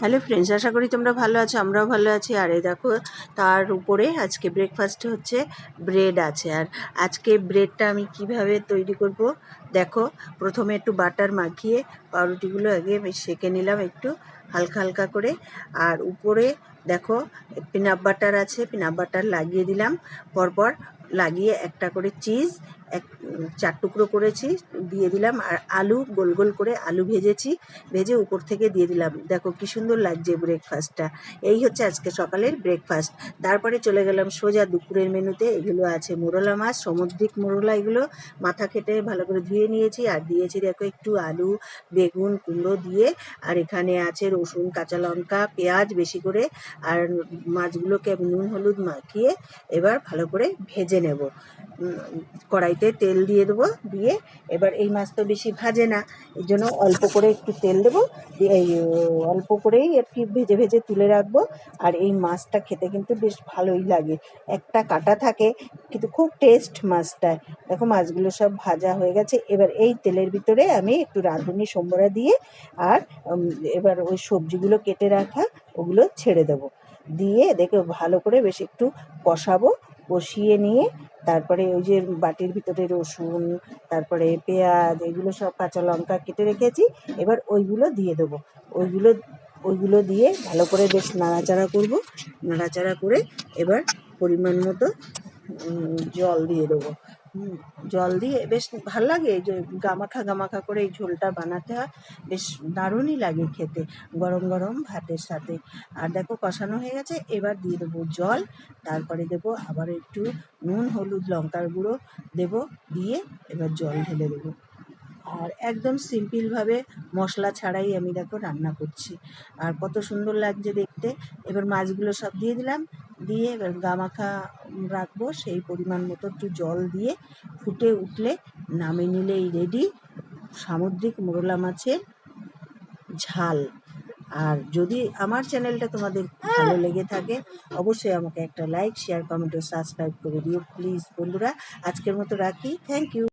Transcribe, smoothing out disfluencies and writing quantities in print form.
Hello friends, আশা করি তোমরা ভালো আছো, আমরাও ভালো আছি। আর এই দেখো, তার উপরে আজকে ব্রেকফাস্টে হচ্ছে ব্রেড আছে। আর আজকে ব্রেডটা আমি কিভাবে তৈরি করব দেখো। প্রথমে একটু বাটার মাখিয়ে পাউরুটিগুলো আগে সেঁকে নিলাম একটু হালকা হালকা করে। আর উপরে দেখো পিনাট বাটার আছে, পিনাট বাটার লাগিয়ে দিলাম পরপর, লাগিয়ে একটা করে চিজ 4 টুকরো করেছি দিয়ে দিলাম। আর আলু গোল গোল করে আলু ভেজেছি, ভেজে উপর থেকে দিয়ে দিলাম। দেখো কি সুন্দর লাগছে ব্রেকফাস্টটা। এই হচ্ছে আজকে সকালের ব্রেকফাস্ট। তারপরে চলে গেলাম সোজা দুপুরের মেনুতে। এগুলো আছে মোরলা মাছ, সামুদ্রিক মোরলা। এগুলো মাথা কেটে ভালো করে ধুয়ে নিয়েছি। আর দিয়েছি দেখো একটু আলু, বেগুন, কুমড়ো দিয়ে। আর এখানে আছে রসুন, কাঁচা লঙ্কা, পেঁয়াজ বেশি করে। আর মাছগুলোকে আমি নুন হলুদ মাখিয়ে এবার ভালো করে ভেজে নেব। কড়াইতে তেল দিয়ে দেবো, দিয়ে এবার এই মাছ তো বেশি ভাজে না, এই জন্য অল্প করে একটু তেল দেবো, এই অল্প করেই আর কি ভেজে ভেজে তুলে রাখবো। আর এই মাছটা খেতে কিন্তু বেশ ভালোই লাগে, একটা কাঁটা থাকে কিন্তু খুব টেস্ট মাছটায়। দেখো মাছগুলো সব ভাজা হয়ে গেছে। এবার এই তেলের ভিতরে আমি একটু রাঁধুনি সম্বরা দিয়ে আর এবার ওই সবজিগুলো কেটে রাখা ওগুলো ছেড়ে দেবো, দিয়ে দেখো ভালো করে বেশ একটু কষাবো। কষিয়ে নিয়ে তারপরে ওই যে বাটির ভিতরে রসুন, তারপরে পেঁয়াজ, এগুলো সব কাঁচা লঙ্কা কেটে রেখেছি, এবার ওইগুলো দিয়ে দেবো। ওইগুলো দিয়ে ভালো করে বেশ নাড়াচাড়া করব। নাড়াচাড়া করে এবার পরিমাণ মতো জল দিয়ে দেবো। জল দিয়ে বেশ ভাল লাগে, এই যে গামাখা গামাখা করে এই ঝোলটা বানাতে হয়, বেশ দারুণই লাগে খেতে গরম গরম ভাতের সাথে। আর দেখো কষানো হয়ে গেছে, এবার দিয়ে দেবো জল। তারপরে দেবো আবার একটু নুন হলুদ লঙ্কার গুঁড়ো দেবো, দিয়ে এবার জল ঢেলে দেবো। আর একদম সিম্পলভাবে মশলা ছাড়াই আমি দেখো রান্না করছি, আর কত সুন্দর লাগছে দেখতে। এবার মাছগুলো সব দিয়ে দিলাম, দিয়ে এবার গামাখা রাখবো, সেই পরিমাণ মতো একটু জল দিয়ে ফুটে উঠলে নামিয়ে নিলেই রেডি সামুদ্রিক মোরলা মাছের ঝাল। আর যদি আমার চ্যানেলটা তোমাদের ভালো লেগে থাকে, অবশ্যই আমাকে একটা লাইক, শেয়ার, কমেন্ট ও সাবস্ক্রাইব করে দিও প্লিজ বন্ধুরা। আজকের মতো রাখি, থ্যাংক ইউ।